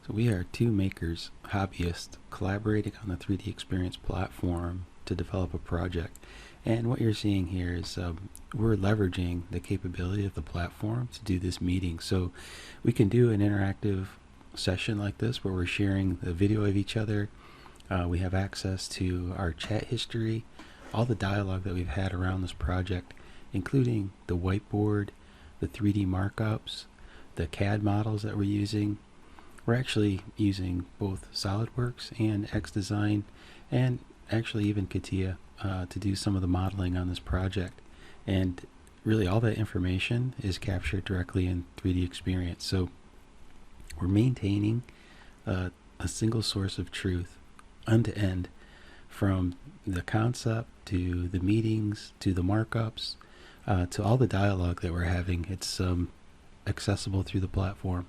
So we are two makers, hobbyists, collaborating on the 3D Experience platform to develop a project. And what you're seeing here is we're leveraging the capability of the platform to do this meeting. So we can do an interactive session like this where we're sharing the video of each other. We have access to our chat history, all the dialogue that we've had around this project, including the whiteboard, the 3D markups, the CAD models that we're using. We're actually using both SolidWorks and XDesign, and actually even CATIA to do some of the modeling on this project. And really all that information is captured directly in 3D Experience. So we're maintaining a single source of truth end to end, from the concept to the meetings to the markups to all the dialogue that we're having. It's accessible through the platform.